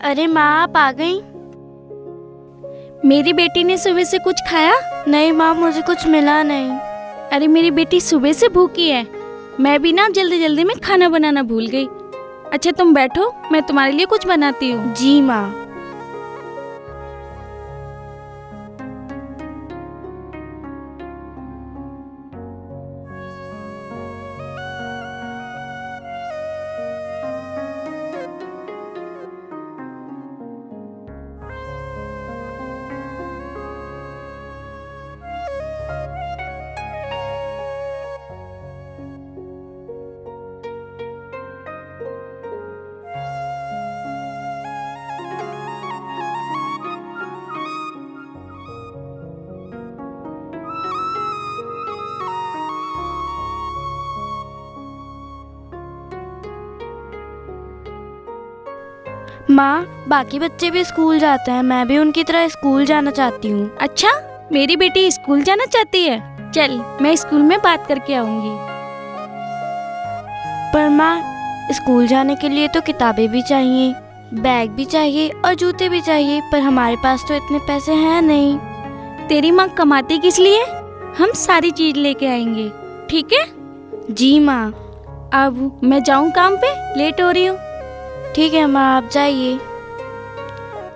अरे माँ, आप आ गई? मेरी बेटी ने सुबह से कुछ खाया? नहीं माँ, मुझे कुछ मिला नहीं। अरे मेरी बेटी सुबह से भूखी है। मैं भी ना जल्दी जल्दी में खाना बनाना भूल गई। अच्छा तुम बैठो, मैं तुम्हारे लिए कुछ बनाती हूँ। जी माँ। माँ, बाकी बच्चे भी स्कूल जाते हैं, मैं भी उनकी तरह स्कूल जाना चाहती हूँ। अच्छा, मेरी बेटी स्कूल जाना चाहती है? चल, मैं स्कूल में बात करके आऊंगी। पर माँ, स्कूल जाने के लिए तो किताबें भी चाहिए, बैग भी चाहिए और जूते भी चाहिए, पर हमारे पास तो इतने पैसे हैं नहीं। तेरी माँ कमाती किस लिए? हम सारी चीज लेके आएंगे, ठीक है? जी माँ। अब मैं जाऊं काम पे, लेट हो रही हूँ। ठीक है माँ, आप जाइए।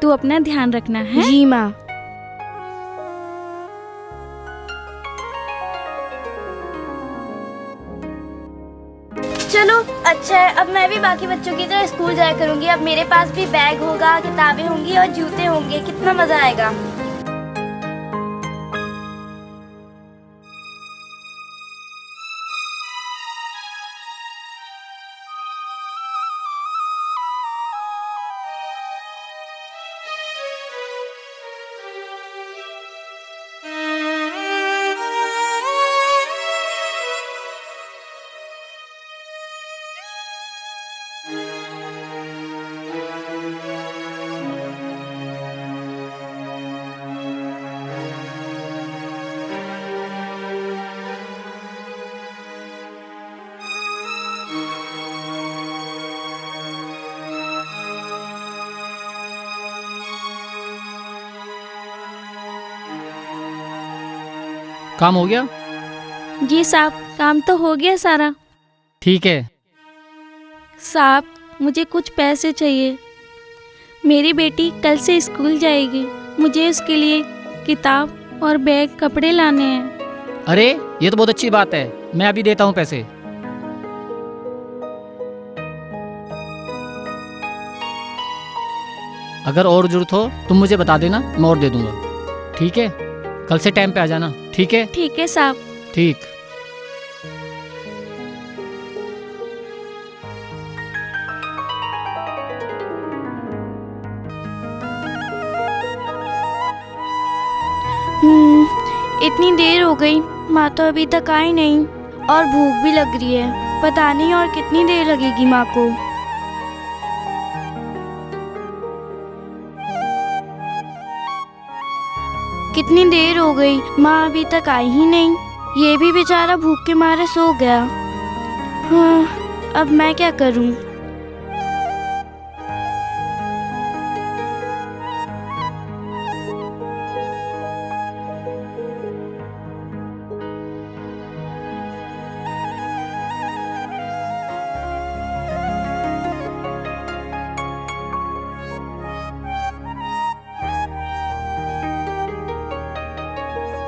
तू अपना ध्यान रखना है। जी माँ। चलो अच्छा है, अब मैं भी बाकी बच्चों की तरह स्कूल जाया करूंगी। अब मेरे पास भी बैग होगा, किताबें होंगी और जूते होंगे, कितना मजा आएगा। काम हो गया? जी साहब, काम तो हो गया सारा। ठीक है। साहब, मुझे कुछ पैसे चाहिए। मेरी बेटी कल से स्कूल जाएगी, मुझे उसके लिए किताब और बैग, कपड़े लाने हैं। अरे ये तो बहुत अच्छी बात है, मैं अभी देता हूँ पैसे। अगर और जरूरत हो तुम मुझे बता देना, मैं और दे दूंगा। ठीक है, कल से टाइम पे आ जाना। ठीक है? ठीक है साहब। ठीक। इतनी देर हो गई, माँ तो अभी तक आई नहीं और भूख भी लग रही है। पता नहीं और कितनी देर लगेगी माँ को। कितनी देर हो गई, माँ अभी तक आई ही नहीं। ये भी बेचारा भूख के मारे सो गया। हाँ, अब मैं क्या करूँ?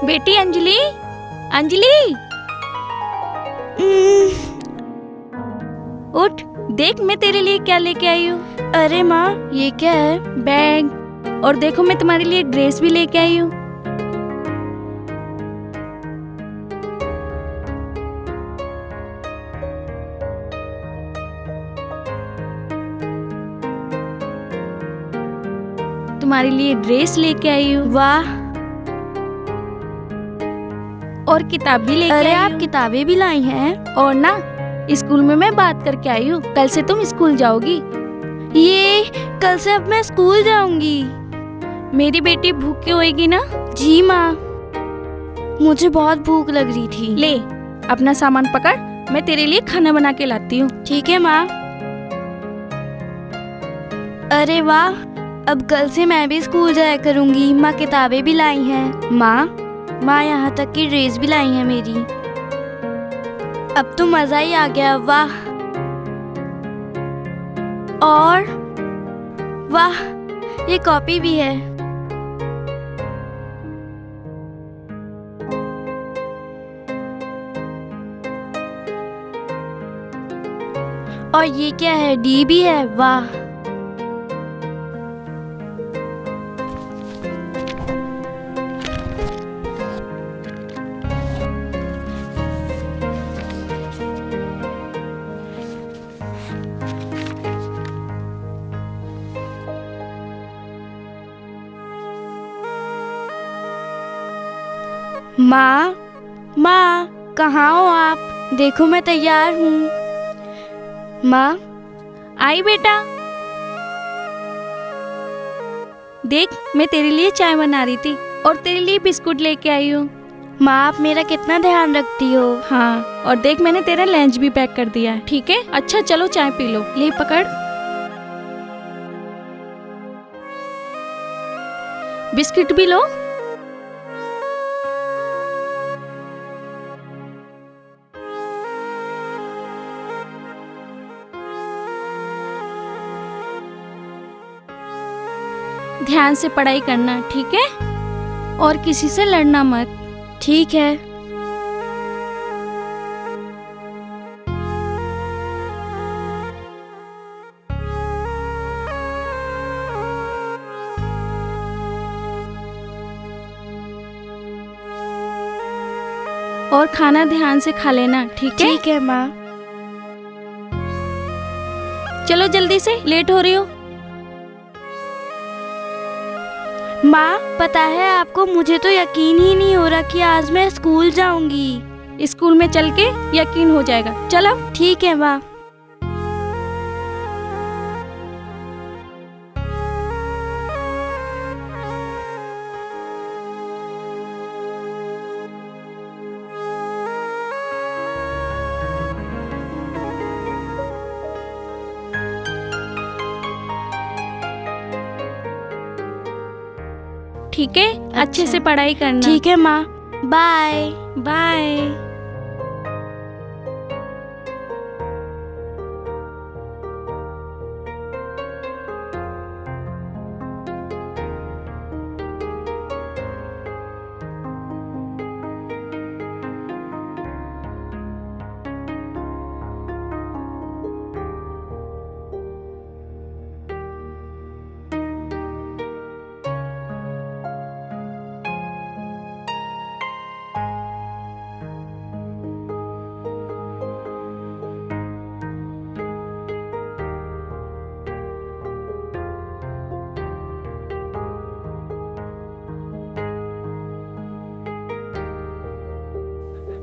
बेटी अंजलि, अंजलि उठ, देख मैं तेरे लिए क्या लेके आई हूँ। अरे माँ, ये क्या है? बैग, और देखो मैं तुम्हारे लिए ड्रेस भी लेके आई हूँ। तुम्हारे लिए ड्रेस लेके आई हूँ। वाह, और किताब भी लेके अरे आई आप हूँ। किताबें भी लाई हैं? और ना, स्कूल में मैं बात करके आई हूँ, कल से तुम स्कूल जाओगी। ये कल से अब मैं स्कूल जाऊंगी। मेरी बेटी भूखी होएगी ना? जी माँ, मुझे बहुत भूख लग रही थी। ले अपना सामान पकड़, मैं तेरे लिए खाना बना के लाती हूँ। ठीक है माँ। अरे वाह, अब कल से मैं भी स्कूल जाया करूंगी। माँ किताबें भी लाई हैं। माँ यहाँ तक की ड्रेस भी लाई है मेरी। अब तो मजा ही आ गया। वाह और वाह, ये कॉपी भी है। और ये क्या है? डी भी है। वाह। माँ कहाँ हो आप? देखो मैं तैयार हूँ। माँ आई बेटा, देख मैं तेरे लिए चाय बना रही थी और तेरे लिए बिस्कुट लेके आई हूँ। माँ आप मेरा कितना ध्यान रखती हो। हाँ, और देख मैंने तेरा लंच भी पैक कर दिया है। ठीक है, अच्छा चलो चाय पी लो। ले पकड़, बिस्किट भी लो। ध्यान से पढ़ाई करना, ठीक है? और किसी से लड़ना मत। ठीक है। और खाना ध्यान से खा लेना, ठीक है? ठीक है माँ। चलो जल्दी से, लेट हो रही हो। माँ पता है आपको, मुझे तो यकीन ही नहीं हो रहा कि आज मैं स्कूल जाऊंगी। स्कूल में चल के यकीन हो जाएगा। चलो। ठीक है माँ। ठीक है, अच्छे से पढ़ाई करना। ठीक है माँ। Bye bye.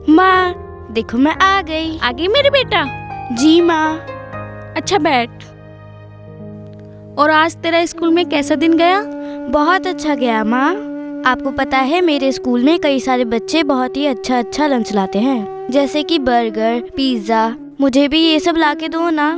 माँ देखो मैं आ गई। आ गई मेरे बेटा? जी माँ। अच्छा बैठ। और आज तेरा स्कूल में कैसा दिन गया? बहुत अच्छा गया माँ। आपको पता है मेरे स्कूल में कई सारे बच्चे बहुत ही अच्छा अच्छा लंच लाते हैं, जैसे कि बर्गर, पिज्जा। मुझे भी ये सब लाके दो ना।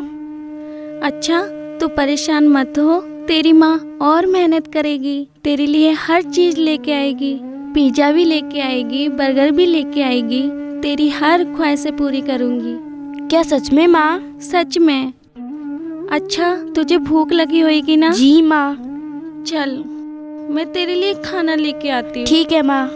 अच्छा, तू परेशान मत हो, तेरी माँ और मेहनत करेगी, तेरे लिए हर चीज लेके आएगी। पिज्जा भी लेके आएगी, बर्गर भी लेके आएगी। तेरी हर ख्वाहिशें पूरी करूंगी। क्या सच में माँ? सच में। अच्छा, तुझे भूख लगी होगी ना? जी माँ। चल मैं तेरे लिए खाना लेके आती हूँ। ठीक है माँ।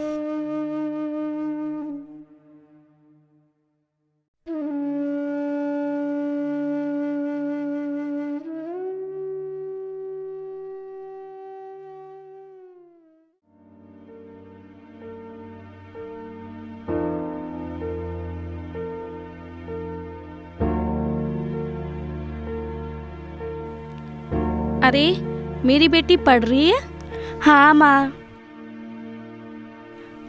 अरे मेरी बेटी पढ़ रही है? हाँ माँ।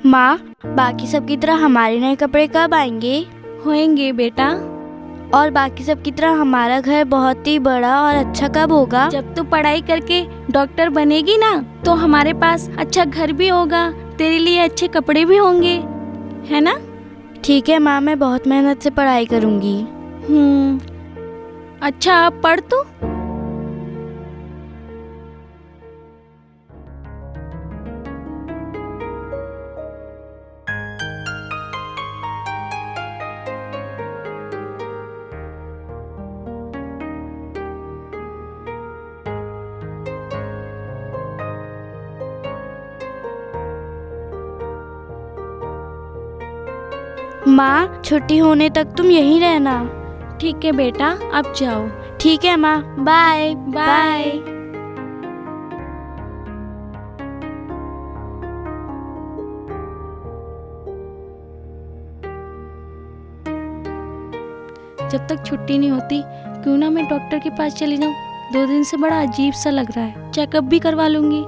माँ बाकी सब की तरह हमारे नए कपड़े कब आएंगे? होंगे बेटा। और बाकी सब की तरह हमारा घर बहुत ही बड़ा और अच्छा कब होगा? जब तू पढ़ाई करके डॉक्टर बनेगी ना, तो हमारे पास अच्छा घर भी होगा, तेरे लिए अच्छे कपड़े भी होंगे, है ना? ठीक है माँ, मैं बहुत मेहनत से पढ़ाई करूँगी। अच्छा अब पढ़ तू। माँ छुट्टी होने तक तुम यहीं रहना। ठीक है बेटा, अब जाओ। ठीक है माँ, बाय बाय। जब तक छुट्टी नहीं होती क्यों ना मैं डॉक्टर के पास चली जाऊं। 2 दिन से बड़ा अजीब सा लग रहा है, चेकअप भी करवा लूंगी।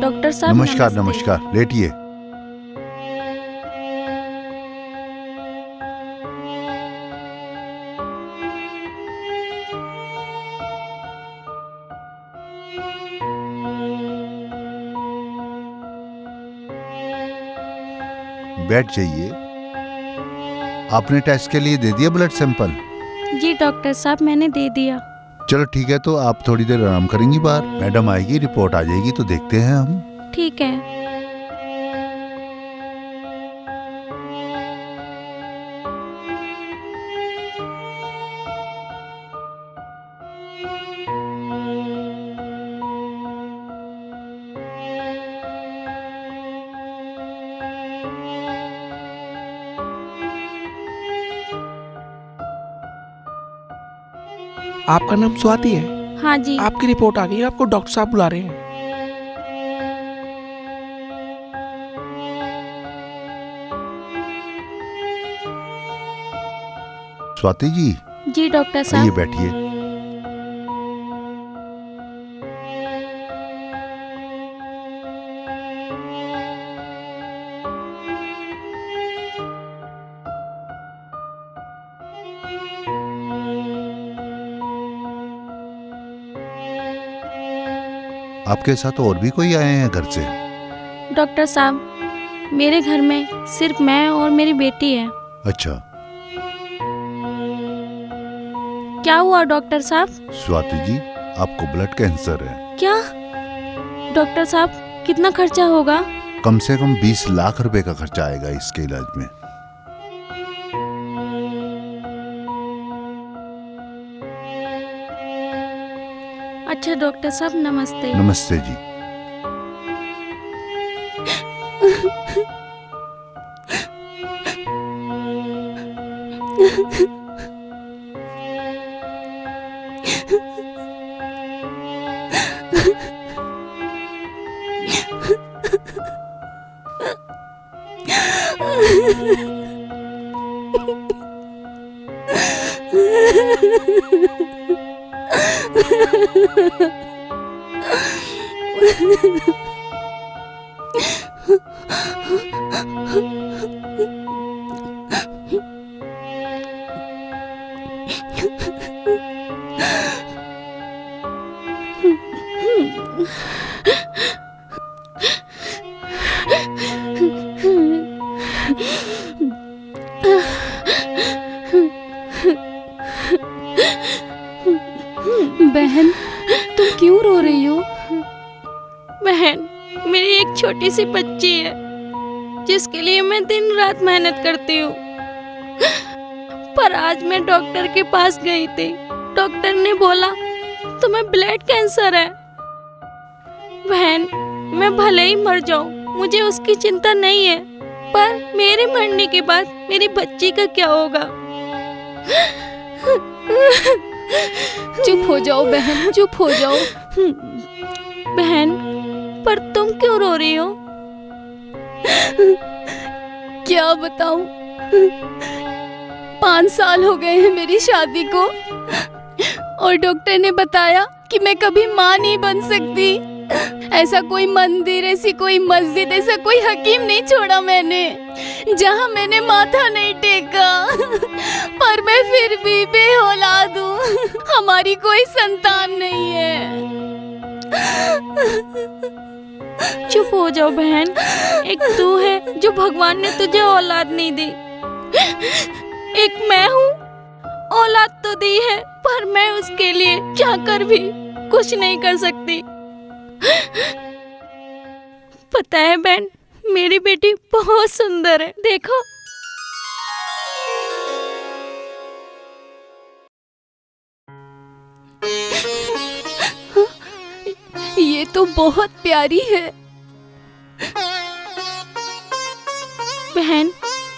डॉक्टर साहब नमस्कार नमस्ते। नमस्कार, लेटिए। बैठ जाइए। आपने टेस्ट के लिए दे दिया ब्लड सैंपल? जी डॉक्टर साहब, मैंने दे दिया। चलो ठीक है, तो आप थोड़ी देर आराम करेंगी बाहर। मैडम आएगी, रिपोर्ट आ जाएगी तो देखते हैं हम। ठीक है। आपका नाम स्वाति है? हाँ जी। आपकी रिपोर्ट आ गई है, आपको डॉक्टर साहब बुला रहे हैं। स्वाति जी, जी डॉक्टर आइए साहब। बैठिए। आपके साथ और भी कोई आए हैं घर से? डॉक्टर साहब, मेरे घर में सिर्फ मैं और मेरी बेटी है। अच्छा। क्या हुआ डॉक्टर साहब? स्वाति जी, आपको ब्लड कैंसर है। क्या? डॉक्टर साहब, कितना खर्चा होगा? कम से कम 20 लाख रुपए का खर्चा आएगा इसके इलाज में। अच्छा डॉक्टर साहब, नमस्ते। नमस्ते जी। बहन, तुम क्यों रो रही हो? बहन, मेरी एक छोटी सी बच्ची है जिसके लिए मैं दिन रात मेहनत करती हूँ। पर आज मैं डॉक्टर के पास गई थी। डॉक्टर ने बोला तुम्हें ब्लड कैंसर है। बहन, मैं भले ही मर जाऊं, मुझे उसकी चिंता नहीं है, पर मेरे मरने के बाद मेरी बच्ची का क्या होगा? चुप हो जाओ बहन, चुप हो जाओ। बहन, पर तुम क्यों रो रही हो? क्या बताऊं, 5 साल हो गए हैं मेरी शादी को, और डॉक्टर ने बताया कि मैं कभी माँ नहीं बन सकती। ऐसा कोई मंदिर, ऐसी कोई मस्जिद, ऐसा कोई हकीम नहीं छोड़ा मैंने जहाँ मैंने माथा नहीं टेका। पर मैं फिर भी बेऔलाद हूँ, हमारी कोई संतान नहीं है। चुप हो जाओ बहन, एक तू है जो भगवान ने तुझे औलाद नहीं दी, एक मैं हूँ, औलाद तो दी है पर मैं उसके लिए चाहकर भी कुछ नहीं कर सकती। पता है बहन, मेरी बेटी बहुत सुंदर है, देखो। तो बहुत प्यारी है। बहन,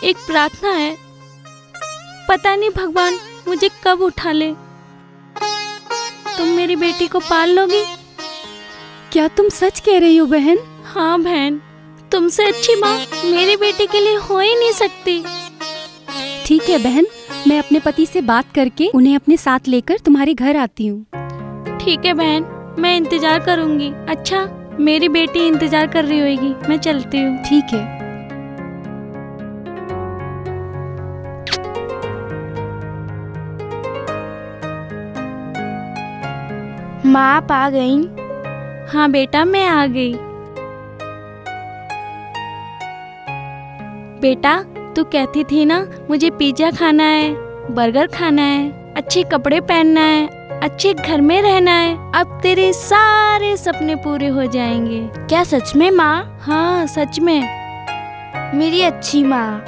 एक प्रार्थना है, पता नहीं भगवान मुझे कब उठा ले। तुम मेरी बेटी को पाल लोगी? क्या तुम सच कह रही हो बहन? हाँ बहन, तुमसे अच्छी माँ मेरी बेटी के लिए हो ही नहीं सकती। ठीक है बहन, मैं अपने पति से बात करके उन्हें अपने साथ लेकर तुम्हारे घर आती हूँ। ठीक है बहन, मैं इंतजार करूंगी। अच्छा, मेरी बेटी इंतजार कर रही होगी, मैं चलती हूँ। ठीक है। माँ आप आ गई? हाँ बेटा, मैं आ गई। बेटा, तू कहती थी ना मुझे पिज्जा खाना है, बर्गर खाना है, अच्छे कपड़े पहनना है, अच्छे घर में रहना है। अब तेरे सारे सपने पूरे हो जाएंगे। क्या सच में माँ? हाँ सच में। मेरी अच्छी माँ।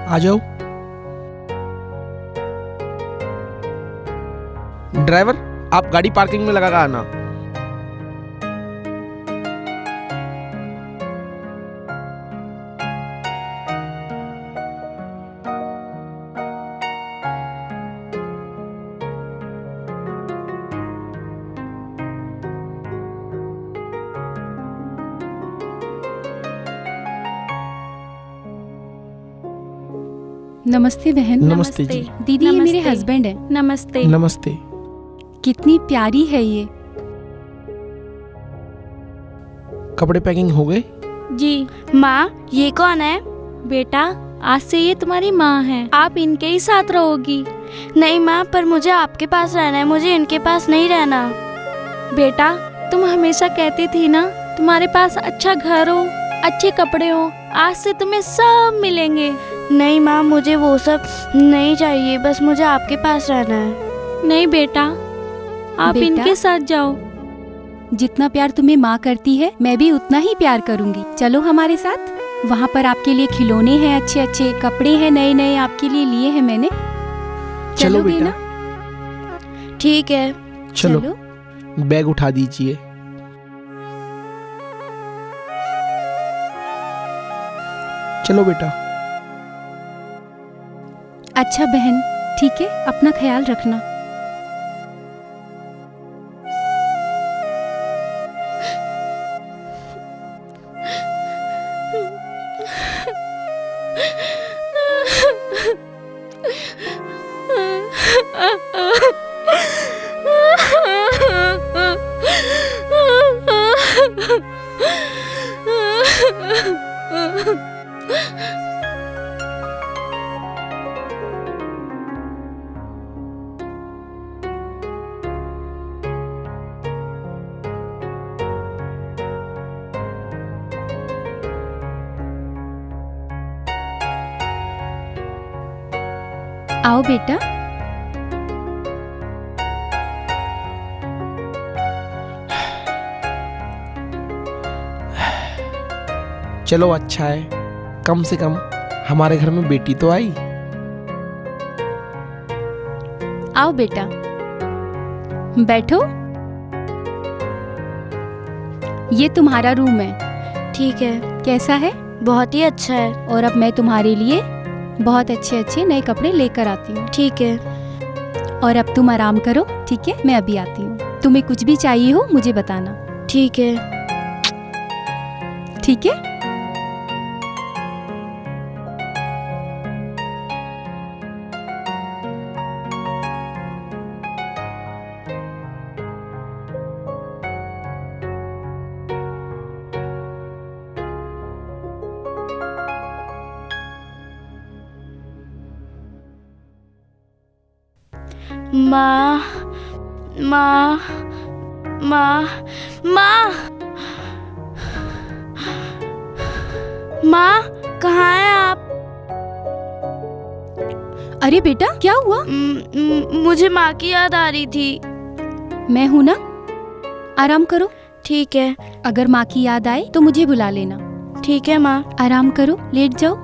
आ जाओ। ड्राइवर, आप गाड़ी पार्किंग में लगा कर आना। नमस्ते बहन। नमस्ते जी। दीदी, ये मेरे नमस्ते। हस्बैंड है। नमस्ते। नमस्ते। कितनी प्यारी है ये। कपड़े पैकिंग हो गए? जी माँ, ये कौन है? बेटा, आज से ये तुम्हारी माँ है, आप इनके ही साथ रहोगी। नहीं माँ, पर मुझे आपके पास रहना है, मुझे इनके पास नहीं रहना। बेटा, तुम हमेशा कहती थी ना तुम्हारे पास अच्छा घर हो, अच्छे कपड़े हो, आज से तुम्हें सब मिलेंगे। नहीं माँ, मुझे वो सब नहीं चाहिए, बस मुझे आपके पास रहना है। नहीं बेटा, आप बेटा? इनके साथ जाओ। जितना प्यार तुम्हें माँ करती है, मैं भी उतना ही प्यार करूंगी। चलो हमारे साथ। वहाँ पर आपके लिए खिलौने हैं, अच्छे अच्छे कपड़े हैं, नए नए आपके लिए लिए हैं मैंने। चलो चलोगे बेटा। ना? ठीक है। चलो, बैग उठा दीजिए। चलो बेटा। अच्छा बहन, ठीक है, अपना ख्याल रखना। आओ बेटा। चलो, अच्छा है, कम से कम हमारे घर में बेटी तो आई। आओ बेटा, बैठो। ये तुम्हारा रूम है। ठीक है। कैसा है? बहुत ही अच्छा है। और अब मैं तुम्हारे लिए बहुत अच्छे अच्छे नए कपड़े लेकर आती हूँ। ठीक है। और अब तुम आराम करो, ठीक है? मैं अभी आती हूँ। तुम्हें कुछ भी चाहिए हो मुझे बताना। ठीक है। ठीक है। माँ, माँ, माँ, माँ, माँ, कहाँ हैं आप? अरे बेटा क्या हुआ? मुझे माँ की याद आ रही थी। मैं हूं ना, आराम करो। ठीक है। अगर माँ की याद आए तो मुझे बुला लेना। ठीक है माँ। आराम करो, लेट जाओ।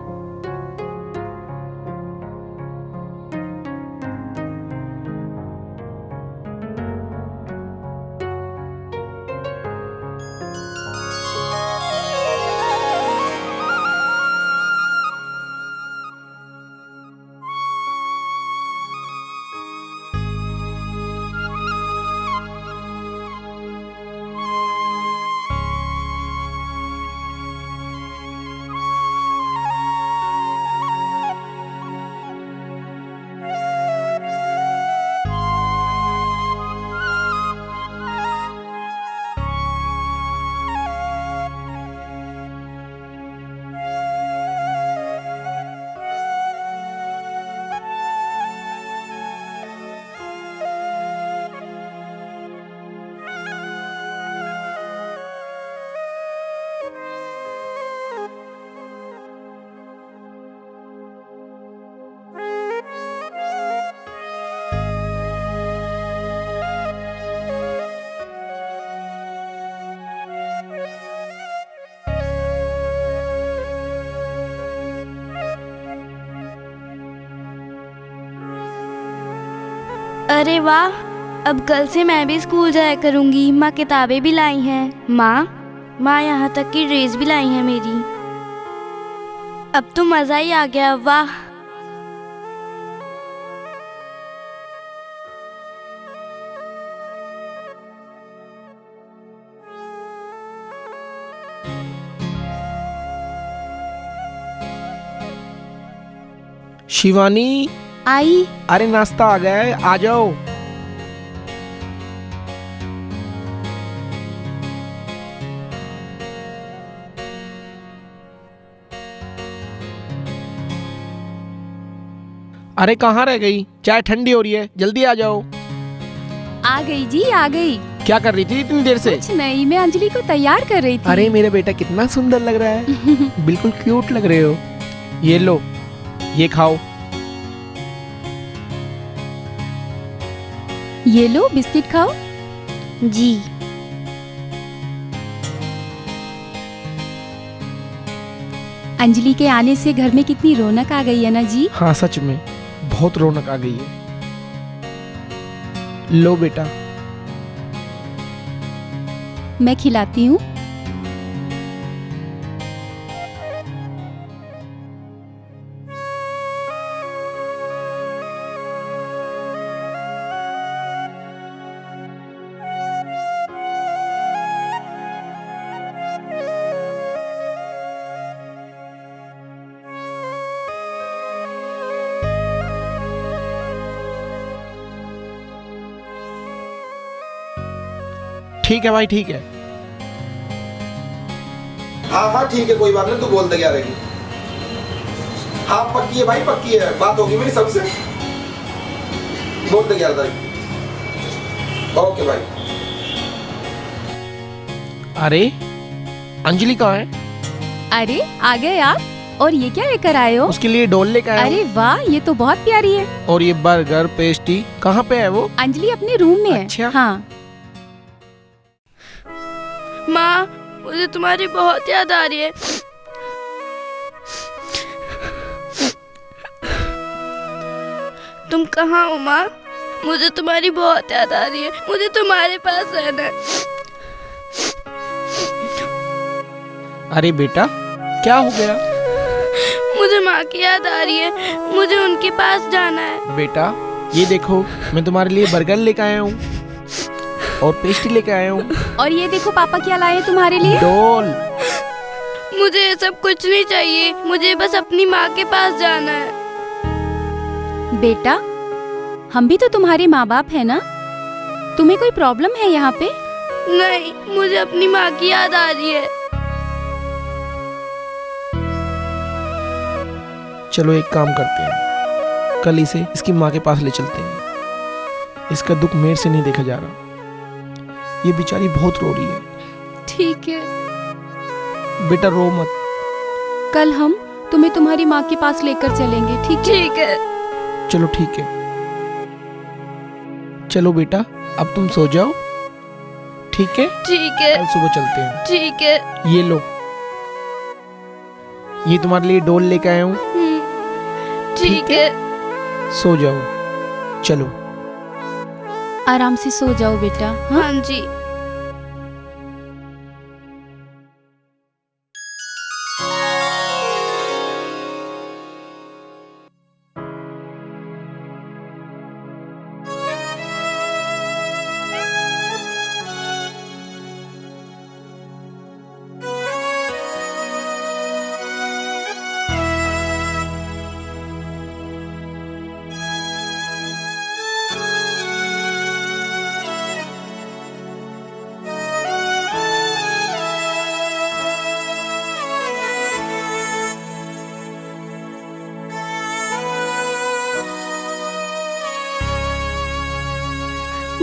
अरे वाह, अब कल से मैं भी स्कूल जाया करूंगी। माँ किताबें भी लाई हैं। माँ यहाँ तक की ड्रेस भी लाई है मेरी। अब तो मजा ही आ गया। वाह। शिवानी, आई। अरे नाश्ता आ गया है, आ जाओ। अरे कहाँ रह गई? चाय ठंडी हो रही है, जल्दी आ जाओ। आ गई जी, आ गई। क्या कर रही थी इतनी देर से? कुछ नहीं, मैं अंजलि को तैयार कर रही थी। अरे मेरा बेटा कितना सुंदर लग रहा है। बिल्कुल क्यूट लग रहे हो। ये लो, ये खाओ। ये लो, बिस्किट खाओ। जी। अंजलि के आने से घर में कितनी रौनक आ गई है ना जी। हाँ सच में बहुत रौनक आ गई है। लो बेटा। मैं खिलाती हूँ। ठीक है भाई, ठीक है। हाँ हाँ ठीक है, कोई बात नहीं, तू बोल दे क्या रहेगी। हाँ पक्की है भाई, पक्की है, बात होगी मेरी सबसे। बोल दे 11 तारीख। ओके भाई। अरे अंजलि कहाँ है? अरे आ गए आप। और ये क्या लेकर आए हो? उसके लिए डॉल लेकर आया हूँ। अरे वाह, ये तो बहुत प्यारी है। और ये बर्गर पेस्ट्री कहाँ पे है वो? अंजलि अपने रूम में है। अच्छा। हाँ। माँ, मुझे तुम्हारी बहुत याद आ रही है। तुम कहाँ हो माँ? मुझे तुम्हारी बहुत याद आ रही है। मुझे तुम्हारे पास रहना है। अरे बेटा क्या हो गया? मुझे माँ की याद आ रही है। मुझे उनके पास जाना है। बेटा ये देखो, मैं तुम्हारे लिए बर्गर लेकर आया हूँ और पेस्ट्री लेकर आया हूँ। और ये देखो पापा क्या लाए हैं तुम्हारे लिए। डॉल। मुझे ये सब कुछ नहीं चाहिए। मुझे बस अपनी माँ के पास जाना है। बेटा, हम भी तो तुम्हारे माँ बाप है ना। तुम्हें कोई प्रॉब्लम है यहाँ पे? नहीं, मुझे अपनी माँ की याद आ रही है। चलो एक काम करते हैं, कल इसे इसकी माँ के पास ले चलते हैं। इसका दुख मेरे से नहीं देखा जा रहा। ये बेचारी बहुत रो रही है। ठीक है। बेटा रो मत। कल हम तुम्हें तुम्हारी माँ के पास लेकर चलेंगे, ठीक है? ठीक है। चलो ठीक है। चलो बेटा, अब तुम सो जाओ, ठीक है? ठीक है कल सुबह चलते हैं। ठीक है। ये लो, ये तुम्हारे लिए डोल लेके आया हूँ। ठीक है। सो जाओ, चलो। आराम से सो जाओ बेटा। हाँ हाँ जी।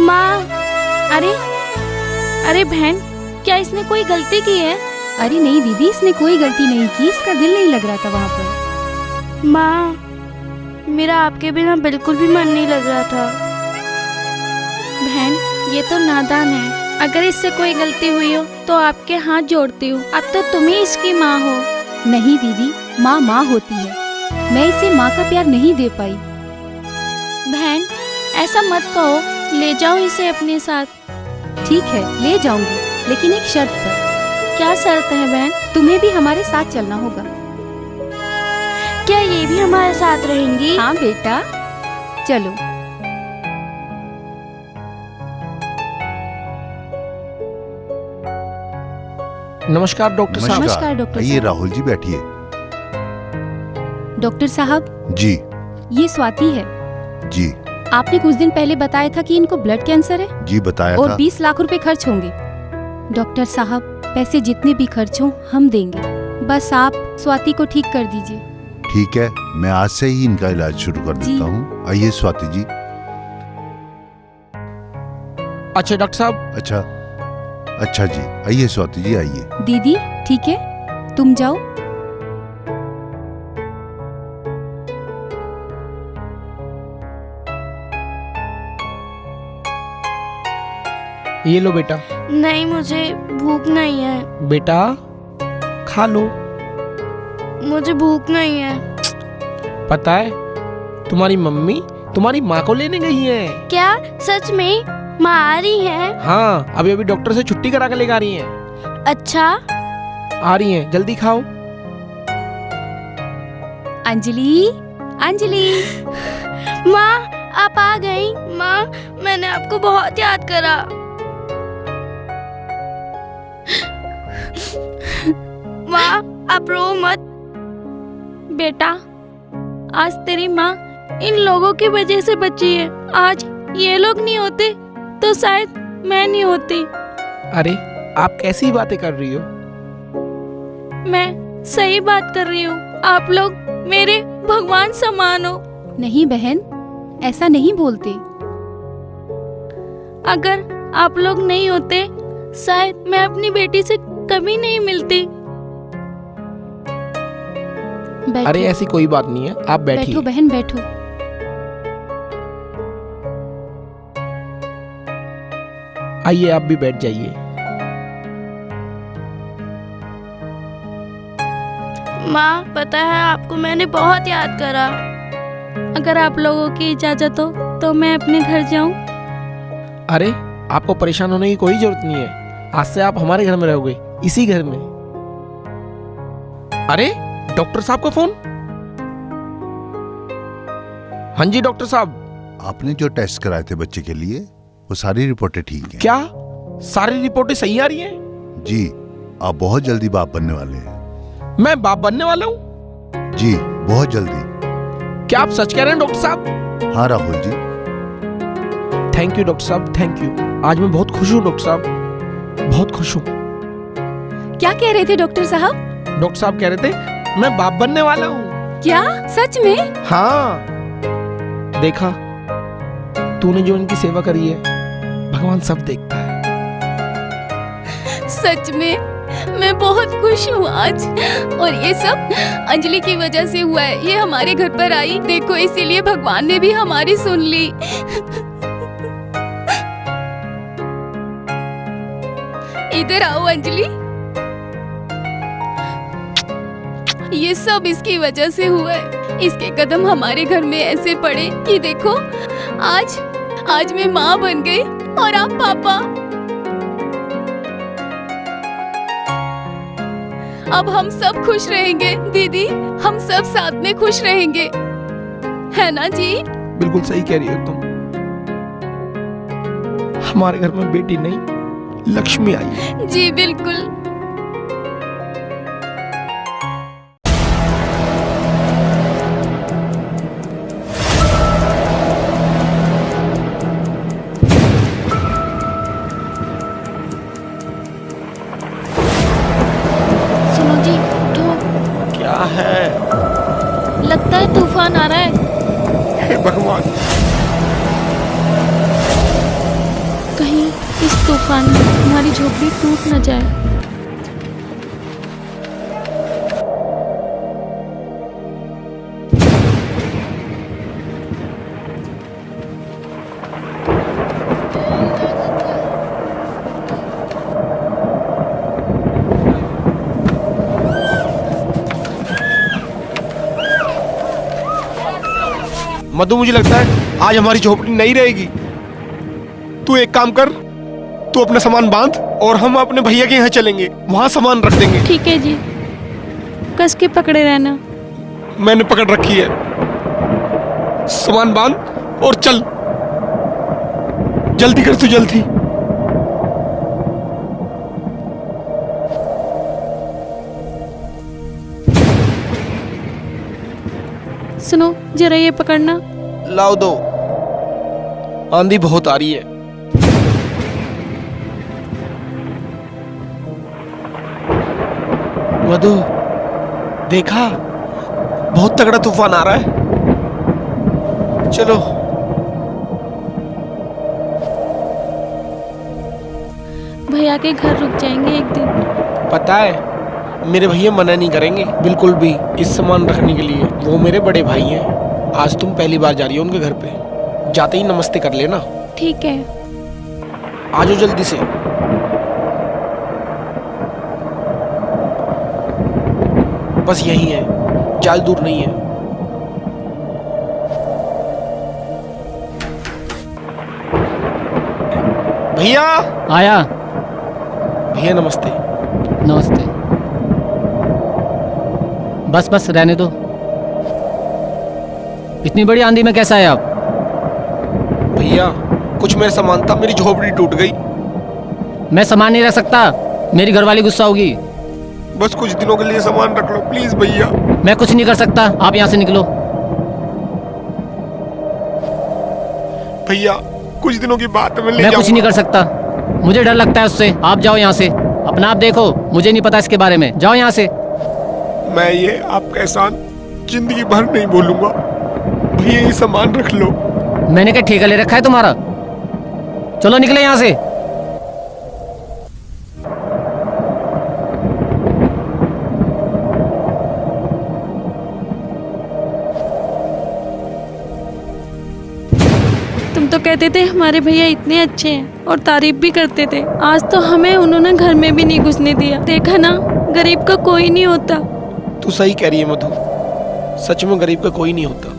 माँ, अरे अरे बहन, क्या इसने कोई गलती की है? अरे नहीं दीदी, इसने कोई गलती नहीं की, इसका दिल नहीं लग रहा था वहाँ पर। माँ, मेरा आपके बिना बिल्कुल भी मन नहीं लग रहा था। बहन, ये तो नादान है। अगर इससे कोई गलती हुई हो तो आपके हाथ जोड़ती हूँ। अब तो तुम ही इसकी माँ हो। नहीं दीदी, माँ माँ होती है, मैं इसे माँ का प्यार नहीं दे पाई। बहन, ऐसा मत कहो, ले जाओ इसे अपने साथ। ठीक है, ले जाऊंगी, लेकिन एक शर्त पर। क्या शर्त है बहन? तुम्हें भी हमारे साथ चलना होगा। क्या ये भी हमारे साथ रहेंगी? हाँ बेटा, चलो। नमस्कार डॉक्टर साहब। नमस्कार डॉक्टर आइए साहब। राहुल जी, बैठिए। डॉक्टर साहब, जी ये स्वाति है। जी आपने कुछ दिन पहले बताया था कि इनको ब्लड कैंसर है जी बताया और था। 20 लाख रुपए खर्च होंगे। डॉक्टर साहब, पैसे जितने भी खर्च हों हम देंगे, बस आप स्वाति को ठीक कर दीजिए। ठीक है, मैं आज से ही इनका इलाज शुरू कर जी। देता हूँ। आइए स्वाति जी। अच्छा डॉक्टर साहब। अच्छा जी, आइए स्वाति जी, आइए। दीदी ठीक है, तुम जाओ। ये लो बेटा। नहीं, मुझे भूख नहीं है। बेटा खा लो। मुझे भूख नहीं है। पता है, तुम्हारी मम्मी तुम्हारी माँ को लेने गई है। क्या सच में माँ आ रही है? हाँ, अभी अभी डॉक्टर से छुट्टी करा के लेकर आ रही हैं। अच्छा। आ रही हैं, जल्दी खाओ। अंजलि, अंजलि। माँ, आप आ गई? माँ, मैंने आपको बहुत याद करा। माँ, आप रो मत। बेटा, आज तेरी माँ इन लोगों की वजह से बची है। आज ये लोग नहीं होते तो शायद मैं नहीं होती। अरे आप कैसी बातें कर रही हो? मैं सही बात कर रही हूँ। आप लोग मेरे भगवान समान हो। नहीं बहन, ऐसा नहीं बोलते। अगर आप लोग नहीं होते शायद मैं अपनी बेटी से कभी नहीं मिलती। बैठो, अरे ऐसी कोई बात नहीं है, आप बैठो बैठिए। बहन, बैठो। आइए, आप भी बैठ जाइए। माँ, पता है आपको मैंने बहुत याद करा। अगर आप लोगों की इजाजत हो तो मैं अपने घर जाऊं। अरे आपको परेशान होने की कोई जरूरत नहीं है। आज से आप हमारे घर में रहोगे, इसी घर में। अरे डॉक्टर साहब का फोन। हाँ जी डॉक्टर साहब। आपने जो टेस्ट कराए थे बच्चे के लिए, वो सारी रिपोर्टें ठीक हैं। क्या सारी रिपोर्टें सही आ रही हैं? जी, आप बहुत जल्दी बाप बनने वाले हैं। मैं बाप बनने वाला हूँ? जी, बहुत जल्दी। क्या आप सच कह रहे हैं डॉक्टर साहब? हाँ Rahul ji. Thank you doctor साहब, थैंक यू। आज मैं बहुत खुश हूँ डॉक्टर साहब, बहुत खुश हूँ। क्या कह रहे थे डॉक्टर साहब? डॉक्टर साहब कह रहे थे मैं बाप बनने वाला हूँ। क्या सच में? हाँ, देखा तूने जो इनकी सेवा करी है, भगवान सब देखता है। सच में मैं बहुत खुश हूँ आज। और ये सब अंजलि की वजह से हुआ है। ये हमारे घर पर आई, देखो इसीलिए भगवान ने भी हमारी सुन ली। इधर आओ अंजलि। ये सब इसकी वजह से हुआ है। इसके कदम हमारे घर में ऐसे पड़े कि देखो आज मैं माँ बन गई और आप पापा। अब हम सब खुश रहेंगे दीदी, हम सब साथ में खुश रहेंगे, है ना जी? बिल्कुल सही कह रही हो तुम। हमारे घर में बेटी नहीं लक्ष्मी आई है। जी बिल्कुल। सुनो जी, उठो। क्या है? लगता है तूफान आ रहा है। हे भगवान, कहीं इस तूफान में हमारी झोपड़ी टूट न जाए। मधु, मुझे लगता है आज हमारी झोपड़ी नहीं रहेगी। तू एक काम कर, तू अपना सामान बांध और हम अपने भैया के यहाँ चलेंगे, वहां सामान रख देंगे। ठीक है जी, कस के पकड़े रहना। मैंने पकड़ रखी है। सामान बांध और चल, जल्दी कर तू, जल्दी। सुनो जरा ये पकड़ना। लाओ दो, आंधी बहुत आ रही है। मधु, देखा, बहुत तगड़ा तूफान आ रहा है। चलो। भैया के घर रुक जाएंगे एक दिन। पता है, मेरे भैया मना नहीं करेंगे बिल्कुल भी इस सामान रखने के लिए। वो मेरे बड़े भाई हैं। आज तुम पहली बार जा रही हो उनके घर पे, जाते ही नमस्ते कर लेना। ठीक है। आ जाओ जल्दी से। बस यही है, ज्यादा दूर नहीं है। भैया, आया। भैया नमस्ते। नमस्ते। बस बस रहने दो। इतनी बड़ी आंधी में कैसा है आप? भैया, कुछ मेरा सामान था, मेरी झोपड़ी टूट गई। मैं सामान नहीं रख सकता, मेरी घरवाली गुस्सा होगी। बस कुछ दिनों के लिए सामान रख लो प्लीज भैया। मैं कुछ नहीं कर सकता, आप यहाँ से निकलो। भैया, कुछ दिनों की बात है, मैं ले मैं कुछ जाऊंगा। नहीं कर सकता, मुझे डर लगता है उससे। आप जाओ यहाँ से, अपना आप देखो, मुझे नहीं पता इसके बारे में। जाओ यहाँ से। मैं ये आपका एहसान जिंदगी भर नहीं भूलूंगा। भैया ये सामान रख लो। मैंने क्या ठेका ले रखा है तुम्हारा? चलो निकले यहाँ से। तुम तो कहते थे हमारे भैया इतने अच्छे हैं और तारीफ भी करते थे। आज तो हमें उन्होंने घर में भी नहीं घुसने दिया। देखा ना, गरीब का कोई नहीं होता। तू सही कह रही है मधु, सच में गरीब का कोई नहीं होता।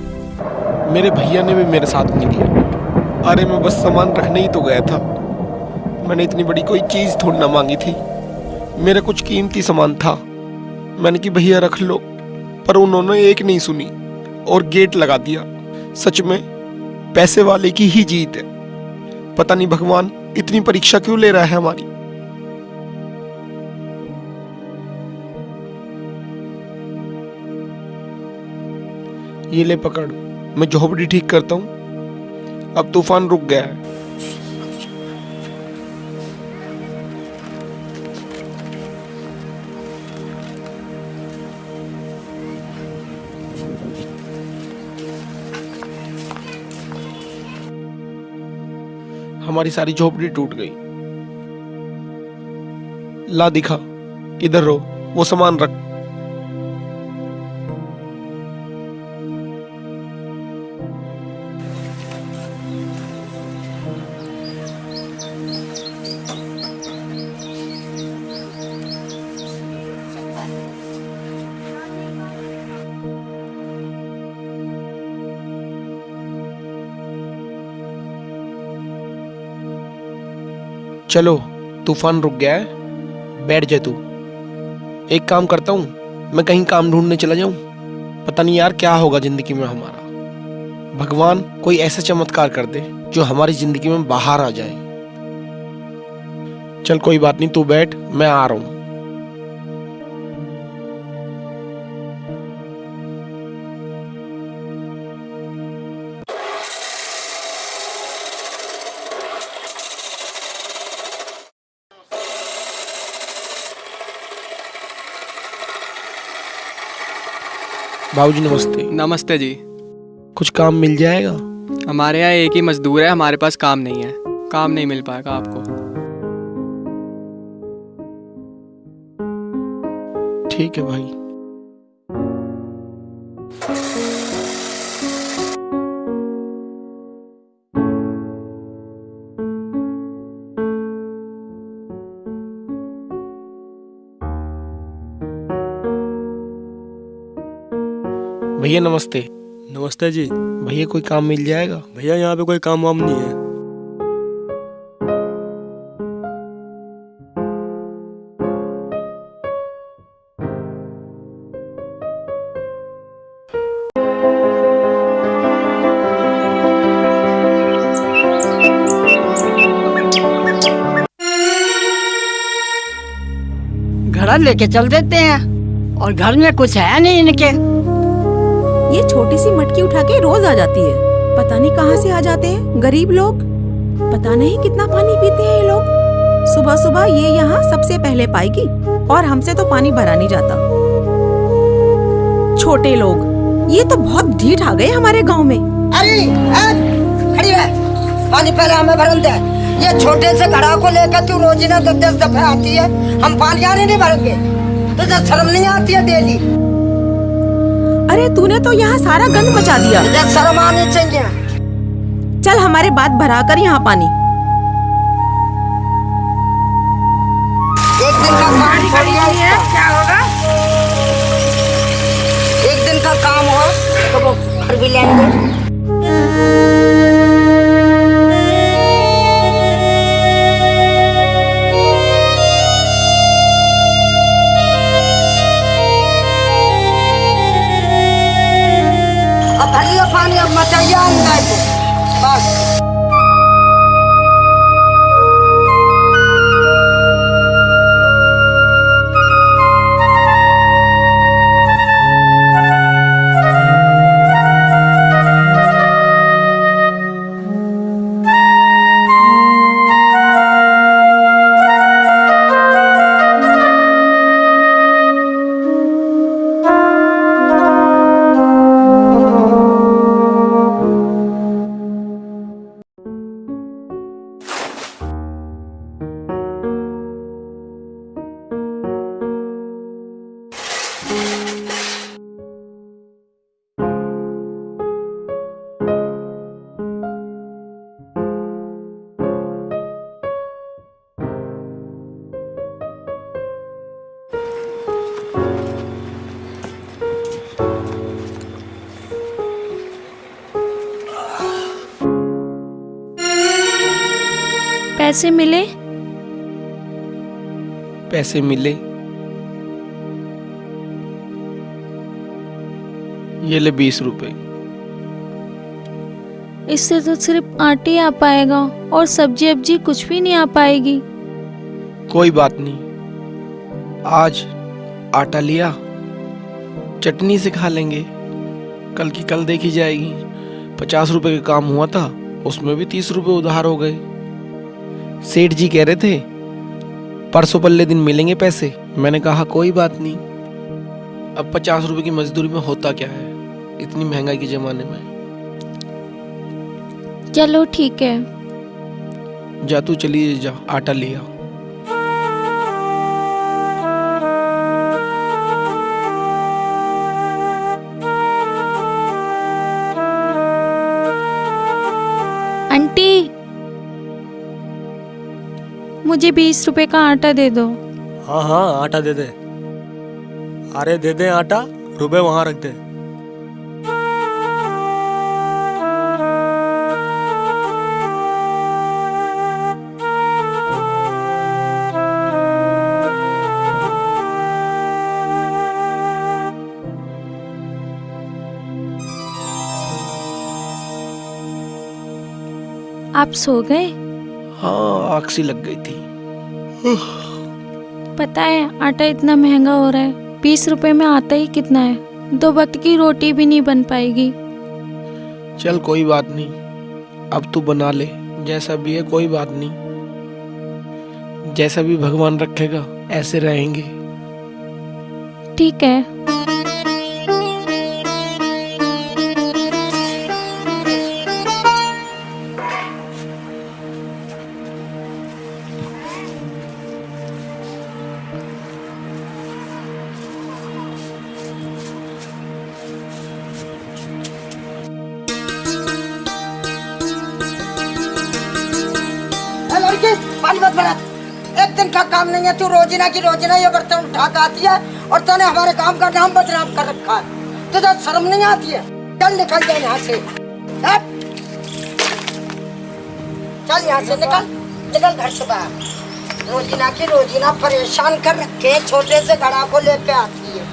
मेरे भैया ने भी मेरे साथ नहीं दिया। अरे मैं बस सामान रखने ही तो गया था, मैंने इतनी बड़ी कोई चीज थोड़ी ना मांगी थी। मेरा कुछ कीमती सामान था, मैंने कि भैया रख लो, पर उन्होंने एक नहीं सुनी और गेट लगा दिया। सच में पैसे वाले की ही जीत है। पता नहीं भगवान इतनी परीक्षा क्यों ले रहा है हमारी। ये ले पकड़, मैं झोपड़ी ठीक करता हूँ। अब तूफान रुक गया है। हमारी सारी झोपड़ी टूट गई। ला दिखा, इधर रो, वो सामान रख। चलो, तूफान रुक गया है, बैठ जा तू। एक काम करता हूँ, मैं कहीं काम ढूंढने चला जाऊं। पता नहीं यार क्या होगा जिंदगी में हमारा। भगवान कोई ऐसा चमत्कार कर दे जो हमारी जिंदगी में बाहर आ जाए। चल कोई बात नहीं, तू बैठ, मैं आ रहा हूं। बाबूजी नमस्ते। नमस्ते जी। कुछ काम मिल जाएगा? हमारे यहाँ एक ही मजदूर है, हमारे पास काम नहीं है, काम नहीं मिल पाएगा आपको। ठीक है भाई। भैया नमस्ते। नमस्ते जी। भैया कोई काम मिल जाएगा? भैया यहाँ पे कोई काम वाम नहीं है। घड़ा लेके चल देते हैं और घर में कुछ है नहीं इनके। ये छोटी सी मटकी उठा के रोज आ जाती है, पता नहीं कहाँ से आ जाते हैं गरीब लोग। पता नहीं कितना पानी पीते हैं ये लोग। सुबह सुबह ये यहाँ सबसे पहले पाएगी और हमसे तो पानी भरा नहीं जाता। छोटे लोग ये तो बहुत ढीठ आ गए हमारे गांव में। अरे खड़ी है, पानी पहले हमें भरन दे। ये छोटे से घड़ा को लेकर तू रोज ना 10 दफे आती है, हम पानी आने नहीं भरेंगे। तुझे शर्म नहीं आती है डेली? अरे तूने तो यहाँ सारा गंद मचा दिया। तुझे शर्म आनी चाहिए। चल हमारे बात भरा कर यहाँ पानी। एक दिन का काम थोड़ी है, क्या होगा? एक दिन का काम हो तो वो घर भी लेंगे। अब भरिया पानी, अब मचाइया अंदर को बस। पैसे मिले? पैसे मिले? ये ले 20 रुपए। इससे तो सिर्फ आटे आ पाएगा और सब्जी अब्जी कुछ भी नहीं आ पाएगी। कोई बात नहीं, आज आटा लिया, चटनी से खा लेंगे, कल की कल देखी जाएगी। 50 रुपए का काम हुआ था, उसमें भी 30 रुपए उधार हो गए। सेठ जी कह रहे थे परसों पल्ले दिन मिलेंगे पैसे। मैंने कहा कोई बात नहीं। अब 50 रुपए की मजदूरी में होता क्या है इतनी महंगाई के जमाने में। चलो ठीक है। जा तू, चली जा, आटा लिया। मुझे 20 रुपए का आटा दे दो। हाँ हाँ आटा दे दे। अरे दे दे आटा, रुपए वहाँ रख दे। आप सो गए? हाँ, आँख सी लग गई थी। पता है आटा इतना महंगा हो रहा है, 20 रुपए में आता ही कितना है? 2 वक्त की रोटी भी नहीं बन पाएगी। चल कोई बात नहीं, अब तू बना ले, जैसा भी है कोई बात नहीं, जैसा भी भगवान रखेगा ऐसे रहेंगे। ठीक है। लड़की पानी मत भरा, एक दिन का काम नहीं है, तू रोजीना की रोजीना ये बर्तन उठा के आती है और तूने हमारे काम का नाम बदनाम कर रखा है। तुझे शर्म नहीं आती है? चल निकल जाए यहाँ से, चल यहाँ से निकल, निकल घर से बाहर। रोजीना की रोजीना परेशान कर रखे, छोटे से घड़ा को लेके आती है।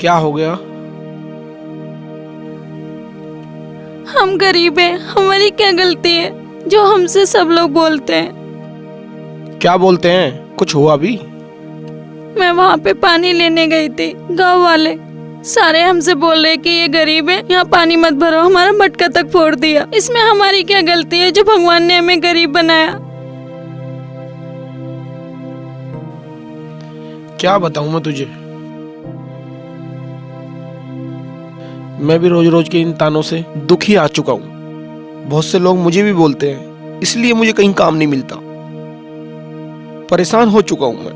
क्या हो गया? हम गरीब हैं, हमारी क्या गलती है जो हमसे सब लोग बोलते हैं? क्या बोलते हैं? कुछ हुआ भी? मैं वहाँ पे पानी लेने गई थी, गांव वाले सारे हमसे बोल रहे कि ये गरीब है, यहाँ पानी मत भरो, हमारा मटका तक फोड़ दिया। इसमें हमारी क्या गलती है जो भगवान ने हमें गरीब बनाया? क्या बताऊं मैं तुझे, मैं भी रोज रोज के इन तानों से दुखी आ चुका हूं। बहुत से लोग मुझे भी बोलते हैं, इसलिए मुझे कहीं काम नहीं मिलता। परेशान हो चुका हूं मैं